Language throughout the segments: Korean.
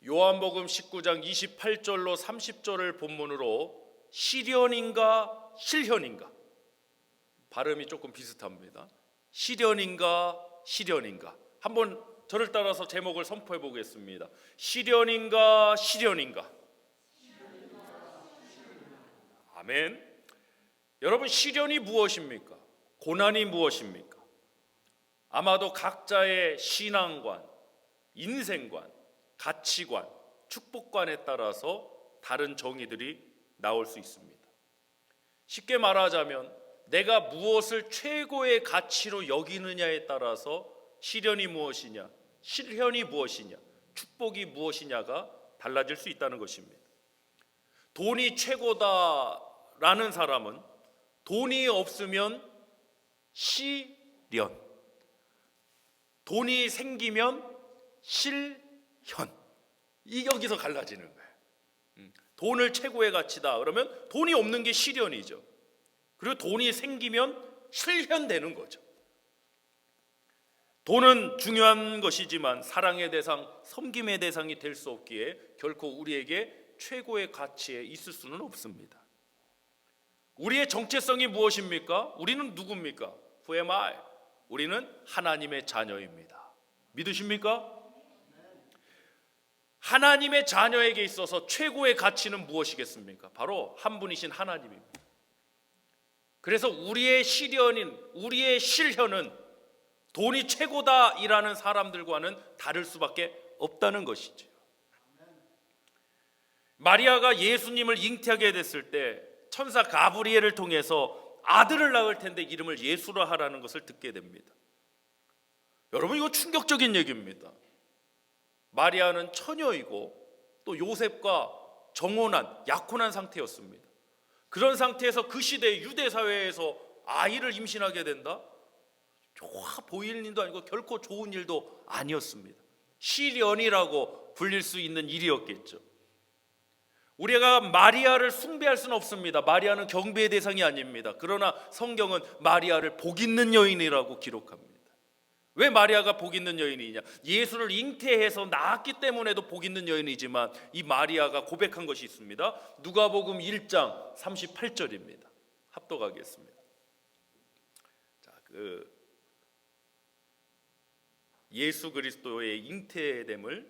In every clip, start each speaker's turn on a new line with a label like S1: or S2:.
S1: 요한복음 19장 28절로 30절을 본문으로 시련인가 실현인가, 발음이 조금 비슷합니다. 시련인가 실현인가. 한번 저를 따라서 제목을 선포해 보겠습니다. 시련인가 실현인가. 아멘. 여러분, 시련이 무엇입니까? 고난이 무엇입니까? 아마도 각자의 신앙관, 인생관, 가치관, 축복관에 따라서 다른 정의들이 나올 수 있습니다. 쉽게 말하자면 내가 무엇을 최고의 가치로 여기느냐에 따라서 시련이 무엇이냐, 실현이 무엇이냐, 축복이 무엇이냐가 달라질 수 있다는 것입니다. 돈이 최고다라는 사람은 돈이 없으면 시련, 돈이 생기면 실현, 이 여기서 갈라지는 거예요. 돈을 최고의 가치다 그러면 돈이 없는 게 시련이죠. 그리고 돈이 생기면 실현되는 거죠. 돈은 중요한 것이지만 사랑의 대상, 섬김의 대상이 될 수 없기에 결코 우리에게 최고의 가치에 있을 수는 없습니다. 우리의 정체성이 무엇입니까? 우리는 누굽니까? Who am I? 우리는 하나님의 자녀입니다. 믿으십니까? 하나님의 자녀에게 있어서 최고의 가치는 무엇이겠습니까? 바로 한 분이신 하나님입니다. 그래서 우리의 시련인, 우리의 실현은 돈이 최고다 이라는 사람들과는 다를 수밖에 없다는 것이죠. 마리아가 예수님을 잉태하게 됐을 때 천사 가브리엘을 통해서 아들을 낳을 텐데 이름을 예수라 하라는 것을 듣게 됩니다. 여러분, 이거 충격적인 얘기입니다. 마리아는 처녀이고 또 요셉과 정혼한, 약혼한 상태였습니다. 그런 상태에서 그 시대의 유대 사회에서 아이를 임신하게 된다? 좋아 보일 일도 아니고 결코 좋은 일도 아니었습니다. 시련이라고 불릴 수 있는 일이었겠죠. 우리가 마리아를 숭배할 수는 없습니다. 마리아는 경배의 대상이 아닙니다. 그러나 성경은 마리아를 복 있는 여인이라고 기록합니다. 왜 마리아가 복 있는 여인이냐? 예수를 잉태해서 낳았기 때문에도 복 있는 여인이지만 이 마리아가 고백한 것이 있습니다. 누가복음 1장 38절입니다. 합독하겠습니다. 자, 예수 그리스도의 잉태됨을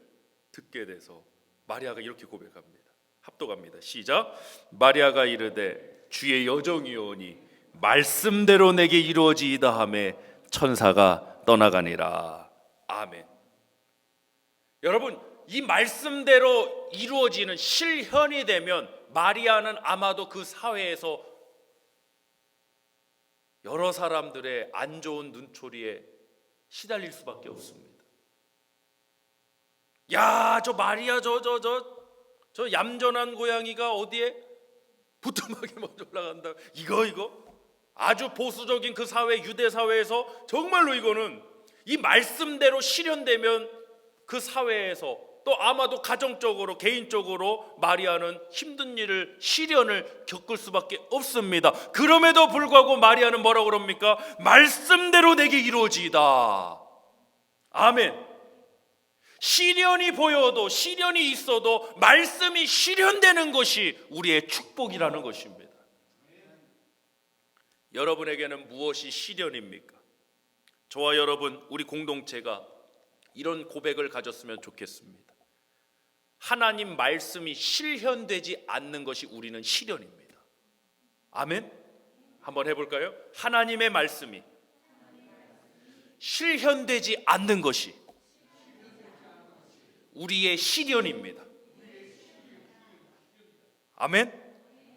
S1: 듣게 돼서 마리아가 이렇게 고백합니다. 합독합니다. 시작. 마리아가 이르되 주의 여정이오니 말씀대로 내게 이루어지이다 하매 천사가 떠나가니라. 아멘. 여러분, 이 말씀대로 이루어지는 실현이 되면 마리아는 아마도 그 사회에서 여러 사람들의 안 좋은 눈초리에 시달릴 수밖에 없습니다. 야, 저 마리아 저 얌전한 고양이가 어디에 부뚜막에 먼저 올라간다. 이거 아주 보수적인 그 사회, 유대 사회에서 정말로 이거는 이 말씀대로 실현되면 그 사회에서 또 아마도 가정적으로, 개인적으로 마리아는 힘든 일을, 시련을 겪을 수밖에 없습니다. 그럼에도 불구하고 마리아는 뭐라고 그럽니까? 말씀대로 내게 이루어지이다. 아멘. 시련이 보여도, 시련이 있어도 말씀이 실현되는 것이 우리의 축복이라는 것입니다. 여러분에게는 무엇이 시련입니까? 저와 여러분, 우리 공동체가 이런 고백을 가졌으면 좋겠습니다. 하나님 말씀이 실현되지 않는 것이 우리는 시련입니다. 아멘? 한번 해볼까요? 하나님의 말씀이 실현되지 않는 것이 우리의 시련입니다. 아멘?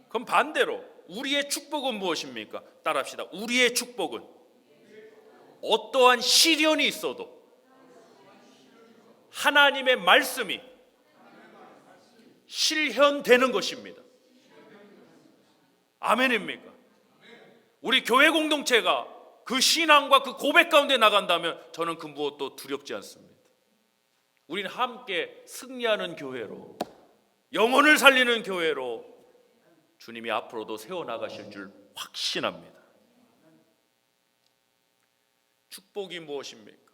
S1: 그럼 반대로 우리의 축복은 무엇입니까? 따라합시다. 우리의 축복은 어떠한 시련이 있어도 하나님의 말씀이 실현되는 것입니다. 아멘입니까? 우리 교회 공동체가 그 신앙과 그 고백 가운데 나간다면 저는 그 무엇도 두렵지 않습니다. 우리는 함께 승리하는 교회로, 영혼을 살리는 교회로 주님이 앞으로도 세워나가실 줄 확신합니다. 축복이 무엇입니까?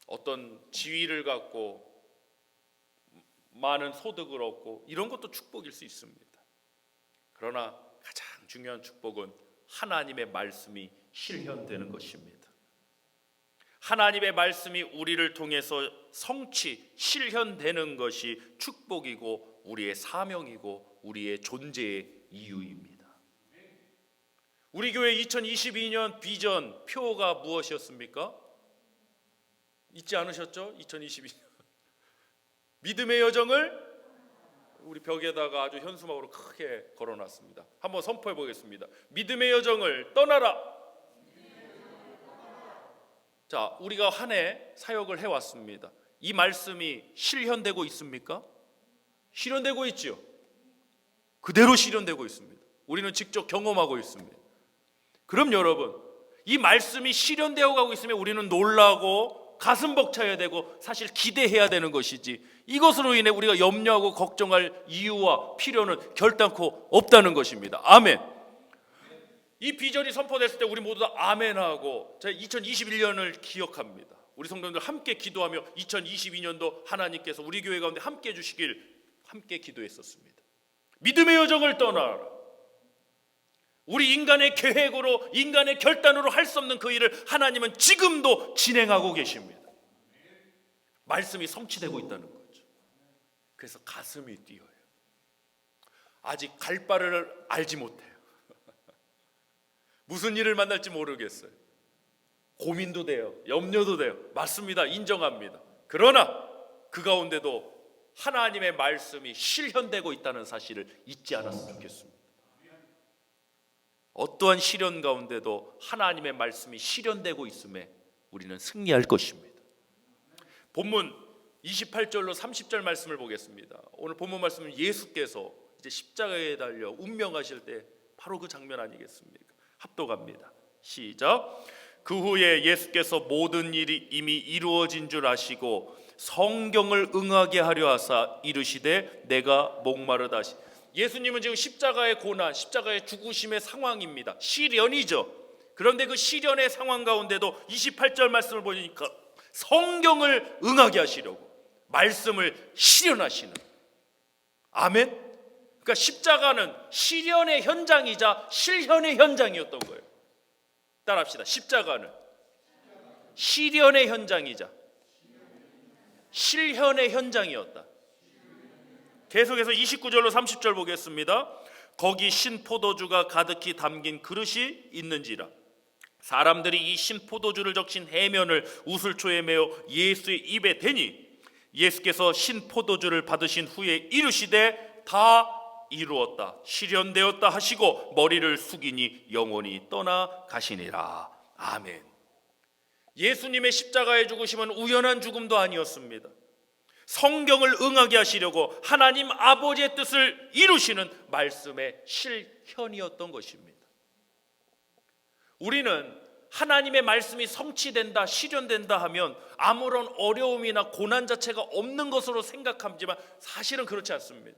S1: 어떤 지위를 갖고 많은 소득을 얻고 이런 것도 축복일 수 있습니다. 그러나 가장 중요한 축복은 하나님의 말씀이 실현되는 것입니다. 하나님의 말씀이 우리를 통해서 성취, 실현되는 것이 축복이고 우리의 사명이고 우리의 존재의 이유입니다. 우리 교회 2022년 비전 표가 무엇이었습니까? 잊지 않으셨죠? 2022년 믿음의 여정을 우리 벽에다가 아주 현수막으로 크게 걸어놨습니다. 한번 선포해 보겠습니다. 믿음의 여정을 떠나라. 자, 우리가 한 해 사역을 해왔습니다. 이 말씀이 실현되고 있습니까? 실현되고 있지요. 그대로 실현되고 있습니다. 우리는 직접 경험하고 있습니다. 그럼 여러분, 이 말씀이 실현되어 가고 있으면 우리는 놀라고 가슴 벅차야 되고 사실 기대해야 되는 것이지, 이것으로 인해 우리가 염려하고 걱정할 이유와 필요는 결단코 없다는 것입니다. 아멘. 이 비전이 선포됐을 때 우리 모두 다 아멘하고, 제가 2021년을 기억합니다. 우리 성도님들 함께 기도하며 2022년도 하나님께서 우리 교회 가운데 함께 해주시길 함께 기도했었습니다. 믿음의 여정을 떠나라. 우리 인간의 계획으로, 인간의 결단으로 할 수 없는 그 일을 하나님은 지금도 진행하고 계십니다. 말씀이 성취되고 있다는 거죠. 그래서 가슴이 뛰어요. 아직 갈 바를 알지 못해요. 무슨 일을 만날지 모르겠어요. 고민도 돼요. 염려도 돼요. 맞습니다. 인정합니다. 그러나 그 가운데도 하나님의 말씀이 실현되고 있다는 사실을 잊지 않았으면 좋겠습니다. 어떠한 시련 가운데도 하나님의 말씀이 실현되고 있음에 우리는 승리할 것입니다. 본문 28절로 30절 말씀을 보겠습니다. 오늘 본문 말씀은 예수께서 이제 십자가에 달려 운명하실 때 바로 그 장면 아니겠습니까? 합독합니다. 시작. 그 후에 예수께서 모든 일이 이미 이루어진 줄 아시고 성경을 응하게 하려 하사 이르시되 내가 목마르다. 예수님은 지금 십자가의 고난, 십자가의 죽으심의 상황입니다. 시련이죠. 그런데 그 시련의 상황 가운데도 28절 말씀을 보니까 성경을 응하게 하시려고 말씀을 실현하시는, 아멘. 그러니까 십자가는 시련의 현장이자 실현의 현장이었던 거예요. 따라합시다. 십자가는 시련의 현장이자 실현의 현장이었다. 계속해서 29절로 30절 보겠습니다. 거기 신포도주가 가득히 담긴 그릇이 있는지라 사람들이 이 신포도주를 적신 해면을 우슬초에 메어 예수의 입에 대니 예수께서 신포도주를 받으신 후에 이르시되 다 이루었다, 실현되었다 하시고 머리를 숙이니 영원히 떠나가시니라. 아멘. 예수님의 십자가의 죽으심은 우연한 죽음도 아니었습니다. 성경을 응하게 하시려고 하나님 아버지의 뜻을 이루시는 말씀의 실현이었던 것입니다. 우리는 하나님의 말씀이 성취된다, 실현된다 하면 아무런 어려움이나 고난 자체가 없는 것으로 생각하지만 사실은 그렇지 않습니다.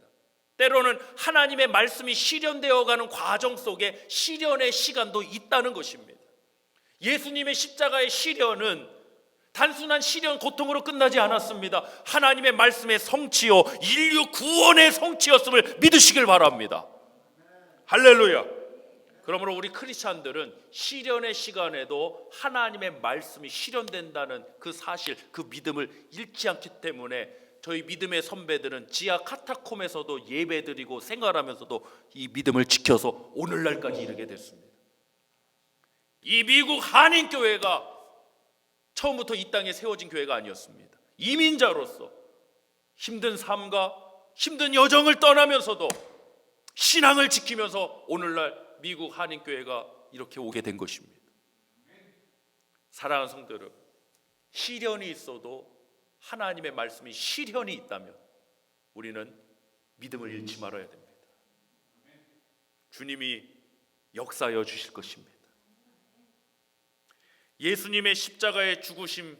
S1: 때로는 하나님의 말씀이 실현되어가는 과정 속에 시련의 시간도 있다는 것입니다. 예수님의 십자가의 시련은 단순한 시련 고통으로 끝나지 않았습니다. 하나님의 말씀의 성취요, 인류 구원의 성취였음을 믿으시길 바랍니다. 할렐루야. 그러므로 우리 크리스찬들은 시련의 시간에도 하나님의 말씀이 실현된다는 그 사실, 그 믿음을 잃지 않기 때문에 저희 믿음의 선배들은 지하 카타콤에서도 예배드리고 생활하면서도 이 믿음을 지켜서 오늘날까지 이르게 됐습니다. 이 미국 한인교회가 처음부터 이 땅에 세워진 교회가 아니었습니다. 이민자로서 힘든 삶과 힘든 여정을 떠나면서도 신앙을 지키면서 오늘날 미국 한인교회가 이렇게 오게 된 것입니다. 사랑하는 성도 여러분, 시련이 있어도 하나님의 말씀이 실현이 있다면 우리는 믿음을 잃지 말아야 됩니다. 주님이 역사하여 주실 것입니다. 예수님의 십자가의 죽으심,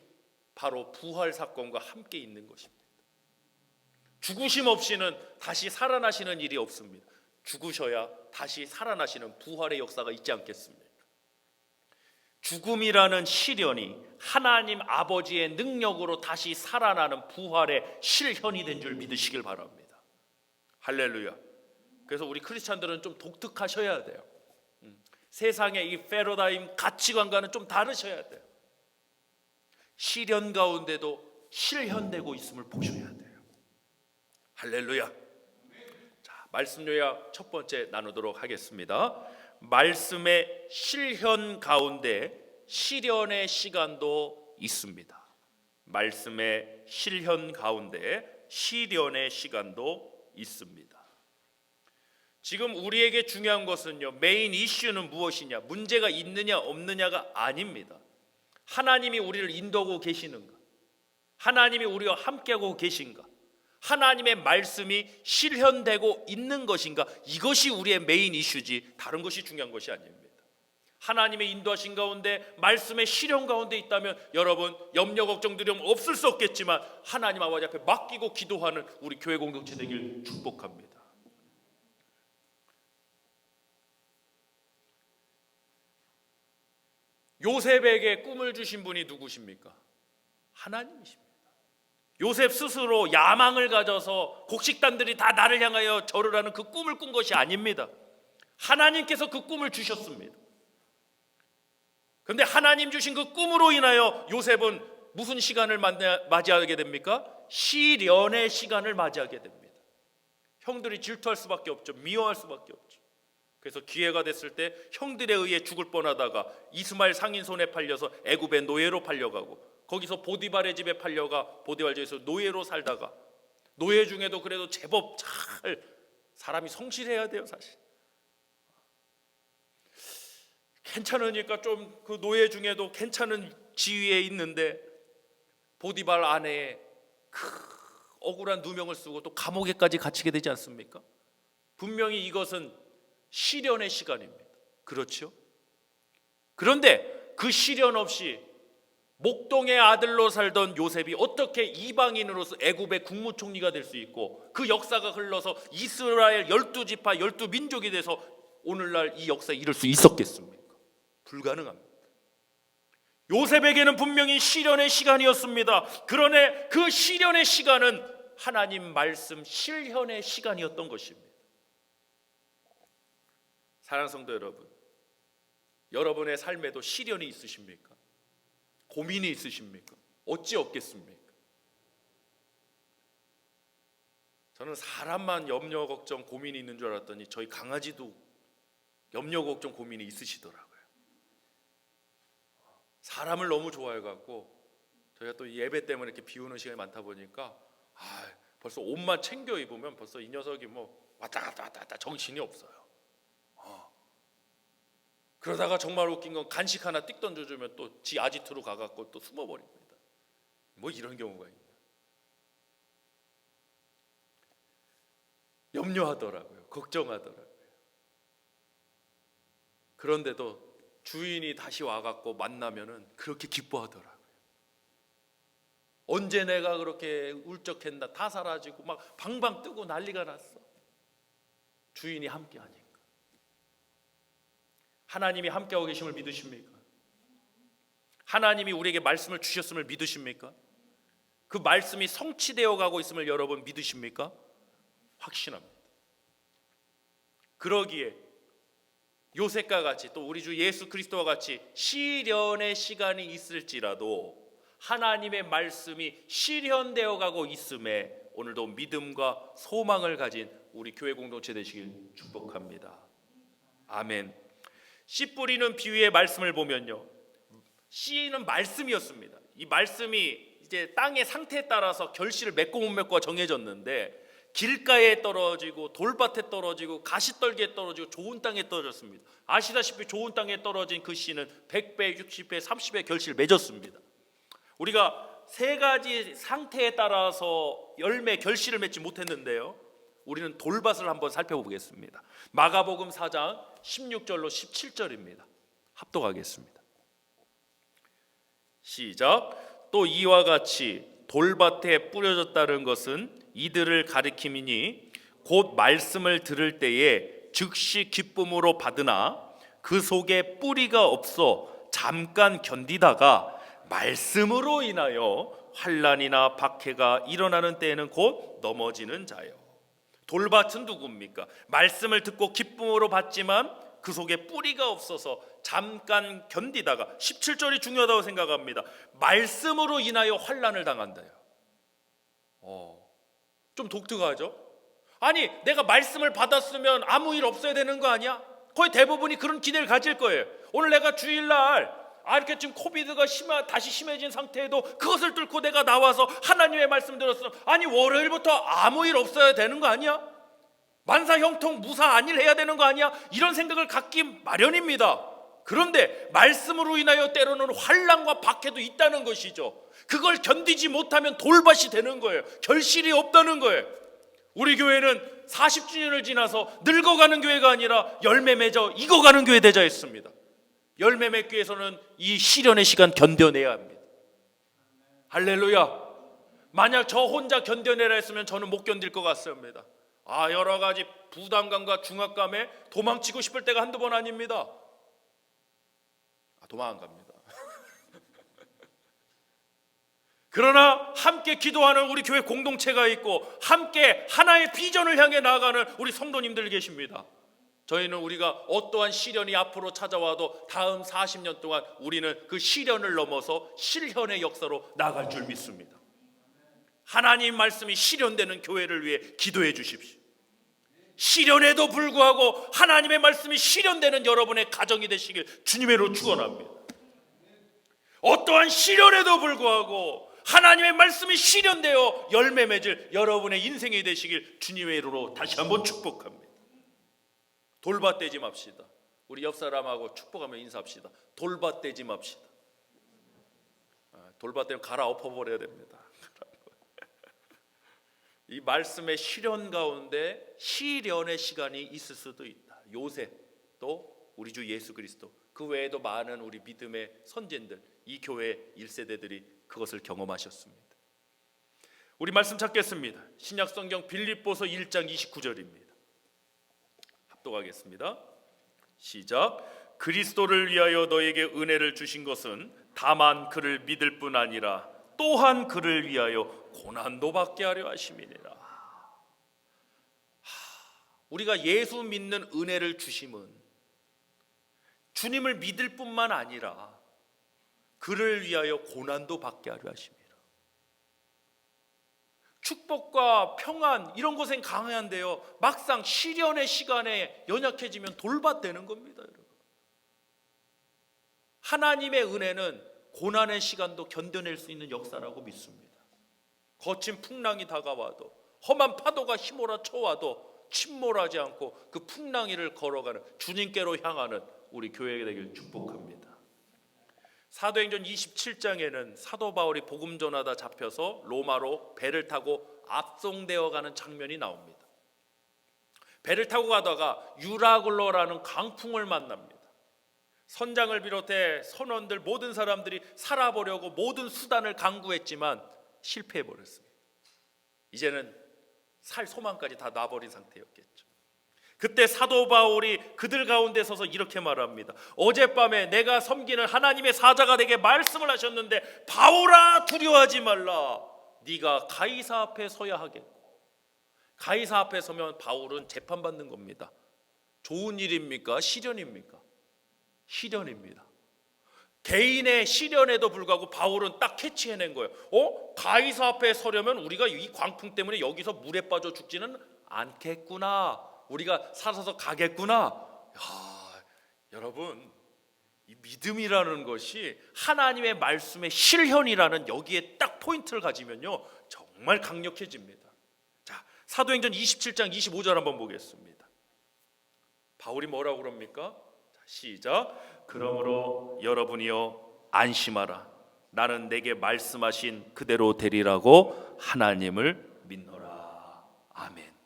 S1: 바로 부활 사건과 함께 있는 것입니다. 죽으심 없이는 다시 살아나시는 일이 없습니다. 죽으셔야 다시 살아나시는 부활의 역사가 있지 않겠습니까? 죽음이라는 시련이 하나님 아버지의 능력으로 다시 살아나는 부활의 실현이 된 줄 믿으시길 바랍니다. 할렐루야. 그래서 우리 크리스찬들은 좀 독특하셔야 돼요. 세상의 이 패러다임 가치관과는 좀 다르셔야 돼요. 시련 가운데도 실현되고 있음을 보셔야 돼요. 할렐루야. 자, 말씀 요약 첫 번째 나누도록 하겠습니다. 말씀의 실현 가운데 시련의 시간도 있습니다. 말씀의 실현 가운데 시련의 시간도 있습니다. 지금 우리에게 중요한 것은요, 메인 이슈는 무엇이냐, 문제가 있느냐 없느냐가 아닙니다. 하나님이 우리를 인도하고 계시는가, 하나님이 우리와 함께하고 계신가, 하나님의 말씀이 실현되고 있는 것인가, 이것이 우리의 메인 이슈지 다른 것이 중요한 것이 아닙니다. 하나님의 인도하신 가운데 말씀의 실현 가운데 있다면 여러분 염려 걱정 두려움 없을 수 없겠지만 하나님 아버지 앞에 맡기고 기도하는 우리 교회 공동체 되길 축복합니다. 요셉에게 꿈을 주신 분이 누구십니까? 하나님이십니다. 요셉 스스로 야망을 가져서 곡식단들이 다 나를 향하여 절을 하는 그 꿈을 꾼 것이 아닙니다. 하나님께서 그 꿈을 주셨습니다. 그런데 하나님 주신 그 꿈으로 인하여 요셉은 무슨 시간을 맞이하게 됩니까? 시련의 시간을 맞이하게 됩니다. 형들이 질투할 수밖에 없죠. 미워할 수밖에 없죠. 그래서 기회가 됐을 때 형들에 의해 죽을 뻔하다가 이스마엘 상인 손에 팔려서 애굽의 노예로 팔려가고, 거기서 보디발의 집에 팔려가 보디발 집에서 노예로 살다가, 노예 중에도 그래도 제법 잘 사람이 성실해야 돼요. 사실 괜찮으니까 좀 그 노예 중에도 괜찮은 지위에 있는데 보디발 아내의 억울한 누명을 쓰고 또 감옥에까지 갇히게 되지 않습니까? 분명히 이것은 시련의 시간입니다. 그렇죠? 그런데 그 시련 없이 목동의 아들로 살던 요셉이 어떻게 이방인으로서 애굽의 국무총리가 될 수 있고, 그 역사가 흘러서 이스라엘 12지파 12민족이 돼서 오늘날 이 역사에 이룰 수 있었겠습니까? 불가능합니다. 요셉에게는 분명히 시련의 시간이었습니다. 그러나 그 시련의 시간은 하나님 말씀 실현의 시간이었던 것입니다. 사랑하는 성도 여러분, 여러분의 삶에도 시련이 있으십니까? 고민이 있으십니까? 어찌 없겠습니까? 저는 사람만 염려 걱정 고민이 있는 줄 알았더니 저희 강아지도 염려 걱정 고민이 있으시더라고요. 사람을 너무 좋아해갖고 저희가 또 예배 때문에 이렇게 비우는 시간이 많다 보니까 벌써 옷만 챙겨 입으면 벌써 이 녀석이 뭐 왔다 갔다 정신이 없어요. 그러다가 정말 웃긴 건 간식 하나 띡 던져주면 또 지 아지트로 가갖고 또 숨어버립니다. 뭐 이런 경우가 있냐. 염려하더라고요. 걱정하더라고요. 그런데도 주인이 다시 와갖고 만나면은 그렇게 기뻐하더라고요. 언제 내가 그렇게 울적했나, 다 사라지고 막 방방 뜨고 난리가 났어. 주인이 함께하니까. 하나님이 함께하고 계심을 믿으십니까? 하나님이 우리에게 말씀을 주셨음을 믿으십니까? 그 말씀이 성취되어 가고 있음을 여러분 믿으십니까? 확신합니다. 그러기에 요셉과 같이 또 우리 주 예수 그리스도와 같이 시련의 시간이 있을지라도 하나님의 말씀이 실현되어 가고 있음에 오늘도 믿음과 소망을 가진 우리 교회 공동체 되시길 축복합니다. 아멘. 씨 뿌리는 비유의 말씀을 보면요, 씨는 말씀이었습니다. 이 말씀이 이제 땅의 상태에 따라서 결실을 맺고 못 맺고가 정해졌는데, 길가에 떨어지고 돌밭에 떨어지고 가시떨기에 떨어지고 좋은 땅에 떨어졌습니다. 아시다시피 좋은 땅에 떨어진 그 씨는 100배, 60배, 30배 결실을 맺었습니다. 우리가 세 가지 상태에 따라서 열매 결실을 맺지 못했는데요, 우리는 돌밭을 한번 살펴보겠습니다. 마가복음 4장 16절로 17절입니다. 합독하겠습니다. 시작. 또 이와 같이 돌밭에 뿌려졌다는 것은 이들을 가리킴이니 곧 말씀을 들을 때에 즉시 기쁨으로 받으나 그 속에 뿌리가 없어 잠깐 견디다가 말씀으로 인하여 환난이나 박해가 일어나는 때에는 곧 넘어지는 자요. 돌밭은 누굽니까? 말씀을 듣고 기쁨으로 받지만 그 속에 뿌리가 없어서 잠깐 견디다가 17절이 중요하다고 생각합니다. 말씀으로 인하여 환난을 당한다요. 좀 독특하죠? 아니, 내가 말씀을 받았으면 아무 일 없어야 되는 거 아니야? 거의 대부분이 그런 기대를 가질 거예요. 오늘 내가 주일날 이렇게 지금 코비드가 다시 심해진 상태에도 그것을 뚫고 내가 나와서 하나님의 말씀 들었어. 아니, 월요일부터 아무 일 없어야 되는 거 아니야? 만사 형통 무사 안일 해야 되는 거 아니야? 이런 생각을 갖기 마련입니다. 그런데 말씀으로 인하여 때로는 환난과 박해도 있다는 것이죠. 그걸 견디지 못하면 돌밭이 되는 거예요. 결실이 없다는 거예요. 우리 교회는 40주년을 지나서 늙어가는 교회가 아니라 열매 맺어 익어가는 교회 되자 했습니다. 열매 맺기 위해서는 이 시련의 시간 견뎌내야 합니다. 할렐루야. 만약 저 혼자 견뎌내라 했으면 저는 못 견딜 것 같습니다. 여러 가지 부담감과 중압감에 도망치고 싶을 때가 한두 번 아닙니다. 도망 안 갑니다. 그러나 함께 기도하는 우리 교회 공동체가 있고 함께 하나의 비전을 향해 나아가는 우리 성도님들 계십니다. 저희는 우리가 어떠한 시련이 앞으로 찾아와도 다음 40년 동안 우리는 그 시련을 넘어서 실현의 역사로 나아갈 줄 믿습니다. 하나님 말씀이 실현되는 교회를 위해 기도해 주십시오. 시련에도 불구하고 하나님의 말씀이 실현되는 여러분의 가정이 되시길 주님의 이름으로 축원합니다. 어떠한 시련에도 불구하고 하나님의 말씀이 실현되어 열매 맺을 여러분의 인생이 되시길 주님의 이름으로 다시 한번 축복합니다. 돌밭되지 맙시다. 우리 옆 사람하고 축복하며 인사합시다. 돌밭되지 맙시다. 돌밭되면 갈아엎어버려야 됩니다. 이 말씀의 실현 가운데 시련의 시간이 있을 수도 있다. 요셉, 또 우리 주 예수 그리스도, 그 외에도 많은 우리 믿음의 선진들, 이 교회 1세대들이 그것을 경험하셨습니다. 우리 말씀 찾겠습니다. 신약성경 빌립보서 1장 29절입니다. 합독하겠습니다. 시작. 그리스도를 위하여 너에게 은혜를 주신 것은 다만 그를 믿을 뿐 아니라 또한 그를 위하여 고난도 받게 하려 하심이니라. 우리가 예수 믿는 은혜를 주심은 주님을 믿을 뿐만 아니라 그를 위하여 고난도 받게 하려 하심이라. 축복과 평안 이런 것엔 강한데요, 막상 시련의 시간에 연약해지면 돌밭되는 겁니다. 여러분, 하나님의 은혜는 고난의 시간도 견뎌낼 수 있는 역사라고 믿습니다. 거친 풍랑이 다가와도, 험한 파도가 휘몰아쳐와도 침몰하지 않고 그 풍랑이를 걸어가는 주님께로 향하는 우리 교회가 되길 축복합니다. 사도행전 27장에는 사도 바울이 복음 전하다 잡혀서 로마로 배를 타고 압송되어 가는 장면이 나옵니다. 배를 타고 가다가 유라굴로라는 강풍을 만납니다. 선장을 비롯해 선원들 모든 사람들이 살아보려고 모든 수단을 강구했지만 실패해버렸습니다. 이제는 살 소망까지 다 놔버린 상태였겠죠. 그때 사도 바울이 그들 가운데 서서 이렇게 말합니다. 어젯밤에 내가 섬기는 하나님의 사자가 내게 말씀을 하셨는데, 바울아 두려워하지 말라. 네가 가이사 앞에 서야 하겠고. 가이사 앞에 서면 바울은 재판받는 겁니다. 좋은 일입니까? 시련입니까? 시련입니다. 개인의 시련에도 불구하고 바울은 딱 캐치해낸 거예요. 가이사 앞에 서려면 우리가 이 광풍 때문에 여기서 물에 빠져 죽지는 않겠구나. 우리가 살아서 가겠구나. 여러분, 이 믿음이라는 것이 하나님의 말씀의 실현이라는 여기에 딱 포인트를 가지면요 정말 강력해집니다. 자, 사도행전 27장 25절 한번 보겠습니다. 바울이 뭐라고 그럽니까? 자, 시작. 그러므로 여러분이여 안심하라. 나는 내게 말씀하신 그대로 되리라고 하나님을 믿노라. 아멘.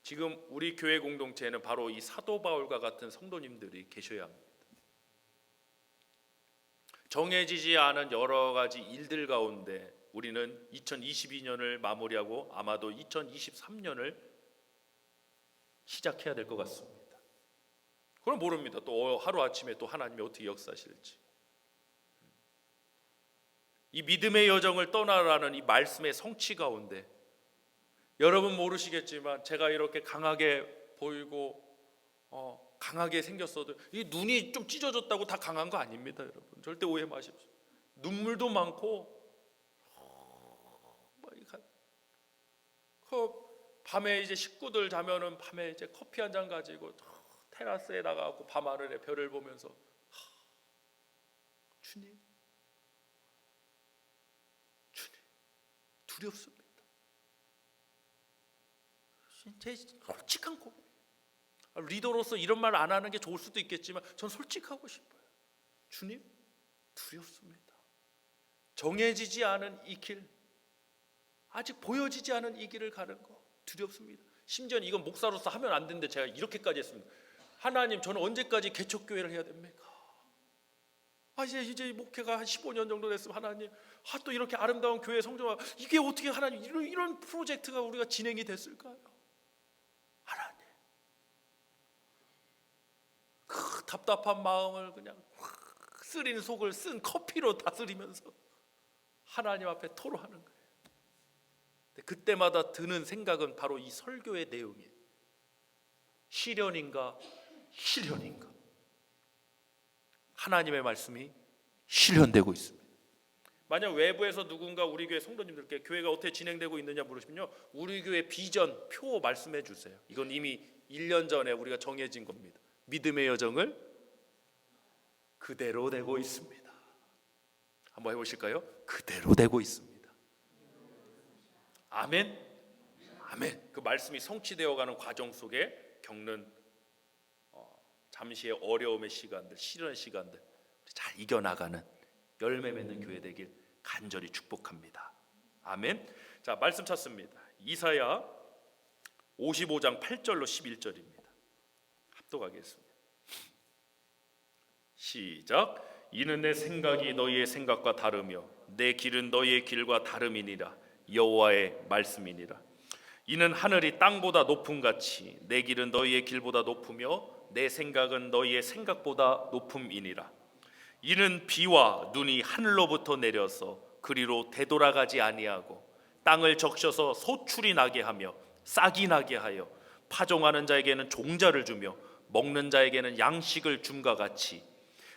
S1: 지금 우리 교회 공동체에는 바로 이 사도 바울과 같은 성도님들이 계셔야 합니다. 정해지지 않은 여러 가지 일들 가운데 우리는 2022년을 마무리하고 아마도 2023년을 시작해야 될 것 같습니다. 그럼 모릅니다. 또 하루아침에 또 하나님이 어떻게 역사하실지. 이 믿음의 여정을 떠나라는 이 말씀의 성취 가운데 여러분 모르시겠지만 제가 이렇게 강하게 보이고 강하게 생겼어도 이 눈이 좀 찢어졌다고 다 강한 거 아닙니다. 여러분 절대 오해 마십시오. 눈물도 많고 밤에 이제 식구들 자면은 밤에 이제 커피 한 잔 가지고 테라스에 나가고 밤하늘에 별을 보면서 주님 두렵습니다. 제 솔직한 고백. 리더로서 이런 말 안 하는 게 좋을 수도 있겠지만 전 솔직하고 싶어요. 주님 두렵습니다. 정해지지 않은 이 길, 아직 보여지지 않은 이 길을 가는 거 두렵습니다. 심지어 이건 목사로서 하면 안 되는데 제가 이렇게까지 했습니다. 하나님 저는 언제까지 개척교회를 해야 됩니까? 이제 목회가 한 15년 정도 됐으면 하나님 또 이렇게 아름다운 교회 성정화 이게 어떻게 하나님 이런 프로젝트가 우리가 진행이 됐을까요? 하나님 그 답답한 마음을 그냥 쓰린 속을 쓴 커피로 다스리면서 하나님 앞에 토로하는 거예요. 그때마다 드는 생각은 바로 이 설교의 내용이에요. 시련인가 실현인가. 하나님의 말씀이 실현되고 있습니다. 만약 외부에서 누군가 우리 교회 성도님들께 교회가 어떻게 진행되고 있느냐 물으시면요, 우리 교회 비전 표 말씀해 주세요. 이건 이미 1년 전에 우리가 정해진 겁니다. 믿음의 여정을 그대로 되고 있습니다. 한번 해보실까요? 그대로 되고 있습니다. 아멘. 아멘. 그 말씀이 성취되어가는 과정 속에 겪는 잠시의 어려움의 시간들, 시련의 시간들 잘 이겨나가는 열매 맺는 교회 되길 간절히 축복합니다. 아멘. 자, 말씀 찾습니다. 이사야 55장 8절로 11절입니다. 합독하겠습니다. 시작. 이는 내 생각이 너희의 생각과 다르며 내 길은 너희의 길과 다름이니라. 여호와의 말씀이니라. 이는 하늘이 땅보다 높음 같이 내 길은 너희의 길보다 높으며 내 생각은 너희의 생각보다 높음이니라. 이는 비와 눈이 하늘로부터 내려서 그리로 되돌아가지 아니하고 땅을 적셔서 소출이 나게 하며 싹이 나게 하여 파종하는 자에게는 종자를 주며 먹는 자에게는 양식을 줌과 같이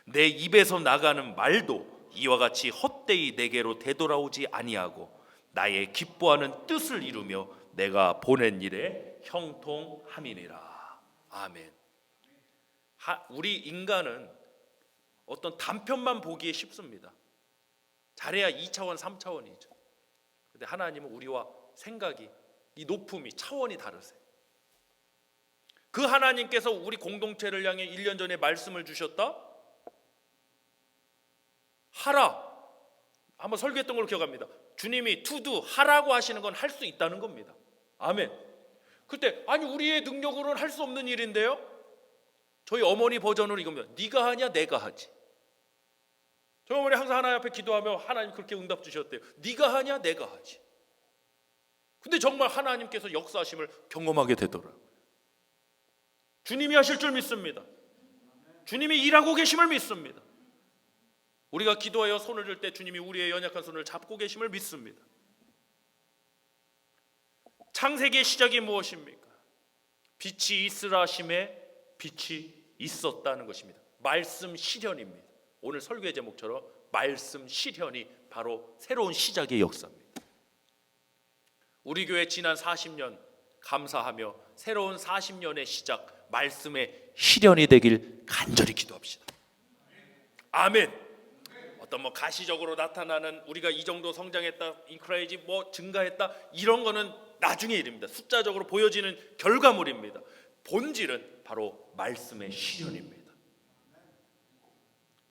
S1: 내 입에서 나가는 말도 이와 같이 헛되이 내게로 되돌아오지 아니하고 나의 기뻐하는 뜻을 이루며 내가 보낸 일에 형통함이니라. 아멘. 우리 인간은 어떤 단편만 보기에 쉽습니다. 잘해야 2차원, 3차원이죠. 근데 하나님은 우리와 생각이, 이 높음이, 차원이 다르세요. 그 하나님께서 우리 공동체를 향해 1년 전에 말씀을 주셨다? 하라. 한번 설교했던 걸로 기억합니다. 주님이 투두 하라고 하시는 건 할 수 있다는 겁니다. 아멘. 그때 아니 우리의 능력으로는 할 수 없는 일인데요. 저희 어머니 버전으로 이겁니다. 네가 하냐 내가 하지. 저희 어머니 항상 하나님 앞에 기도하며 하나님 그렇게 응답 주셨대요. 네가 하냐 내가 하지. 근데 정말 하나님께서 역사하심을 경험하게 되더라고요. 주님이 하실 줄 믿습니다. 주님이 일하고 계심을 믿습니다. 우리가 기도하여 손을 들 때 주님이 우리의 연약한 손을 잡고 계심을 믿습니다. 창세기의 시작이 무엇입니까? 빛이 있으라 하심에 빛이 있었다는 것입니다. 말씀 실현입니다. 오늘 설교의 제목처럼 말씀 실현이 바로 새로운 시작의 역사입니다. 우리 교회 지난 40년 감사하며 새로운 40년의 시작 말씀의 실현이 되길 간절히 기도합시다. 아멘. 어떤 가시적으로 나타나는 우리가 이 정도 성장했다, 인크레이지 증가했다 이런 거는 나중의 일입니다. 숫자적으로 보여지는 결과물입니다. 본질은 바로 말씀의 실현입니다.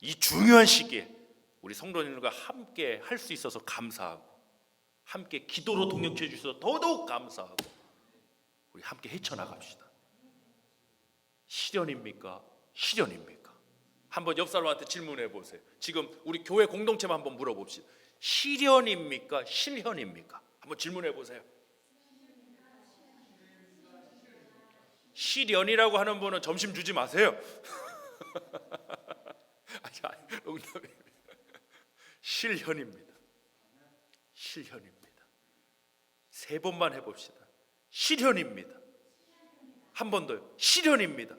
S1: 이 중요한 시기에 우리 성도님들과 함께 할 수 있어서 감사하고 함께 기도로 동역해 주셔서 더더욱 감사하고 우리 함께 헤쳐나갑시다. 실현입니까? 실현입니까? 한번 옆 사람한테 질문해 보세요. 지금 우리 교회 공동체만 한번 물어봅시다. 실현입니까? 실현입니까? 한번 질문해 보세요. 실연이라고 하는 분은 점심 주지 마세요. 농담입니다. 실현입니다. 실현입니다. 세 번만 해봅시다. 실현입니다. 한 번 더요. 실현입니다.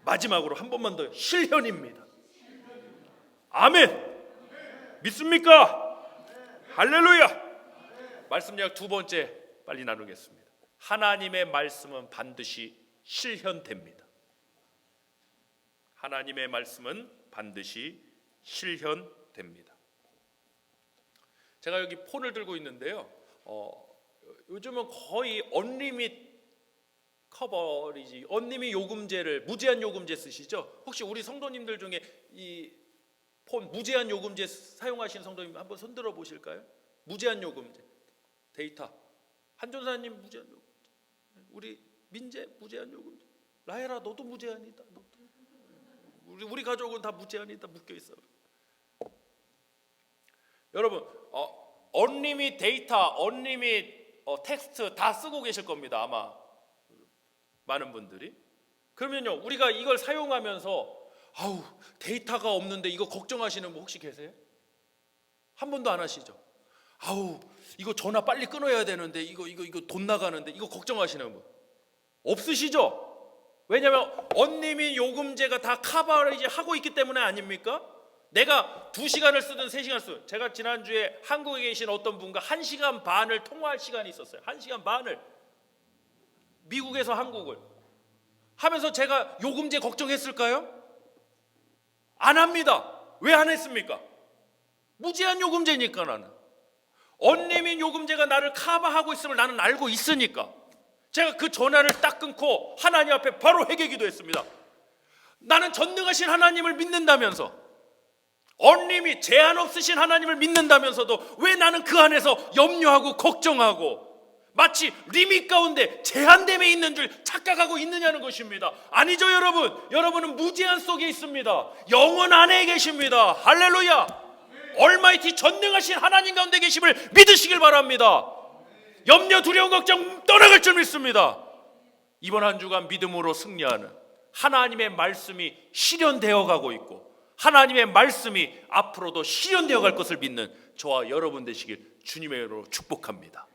S1: 마지막으로 한 번만 더요. 실현입니다. 아멘. 믿습니까? 할렐루야. 말씀 약 두 번째 빨리 나누겠습니다. 하나님의 말씀은 반드시 실현됩니다. 하나님의 말씀은 반드시 실현됩니다. 제가 여기 폰을 들고 있는데요. 요즘은 거의 언리밋 커버리지, 언리밋 요금제를, 무제한 요금제 쓰시죠? 혹시 우리 성도님들 중에 이 폰 무제한 요금제 사용하시는 성도님 한번 손들어 보실까요? 무제한 요금제, 데이터. 한전사님 무제한 요금제, 우리 민재 무제한 요금제, 라헬아 너도 무제한이다. 너도. 우리 가족은 다 무제한이다 묶여 있어. 여러분, 언리밋 데이터, 언리밋 텍스트 다 쓰고 계실 겁니다. 아마 많은 분들이. 그러면요, 우리가 이걸 사용하면서 아우 데이터가 없는데 이거 걱정하시는 분 혹시 계세요? 한 번도 안 하시죠? 아우 이거 전화 빨리 끊어야 되는데 이거 돈 나가는데 이거 걱정하시는 분 없으시죠? 왜냐하면 언리밋 요금제가 다 커버리지 하고 있기 때문에 아닙니까? 내가 2시간을 쓰든 3시간을 쓰든, 제가 지난주에 한국에 계신 어떤 분과 1시간 반을 통화할 시간이 있었어요. 1시간 반을 미국에서 한국을 하면서 제가 요금제 걱정했을까요? 안 합니다. 왜 안 했습니까? 무제한 요금제니까. 나는 언리밋 요금제가 나를 커버하고 있음을 나는 알고 있으니까 제가 그 전화를 딱 끊고 하나님 앞에 바로 회개 기도했습니다. 나는 전능하신 하나님을 믿는다면서, 언리밋 제한 없으신 하나님을 믿는다면서도 왜 나는 그 안에서 염려하고 걱정하고 마치 리밋 가운데 제한됨에 있는 줄 착각하고 있느냐는 것입니다. 아니죠, 여러분. 여러분은 무제한 속에 있습니다. 영원 안에 계십니다. 할렐루야. 얼마이티 전능하신 하나님 가운데 계심을 믿으시길 바랍니다. 염려, 두려움, 걱정 떠나갈 줄 믿습니다. 이번 한 주간 믿음으로 승리하는, 하나님의 말씀이 실현되어 가고 있고 하나님의 말씀이 앞으로도 실현되어 갈 것을 믿는 저와 여러분 되시길 주님의 이름으로 축복합니다.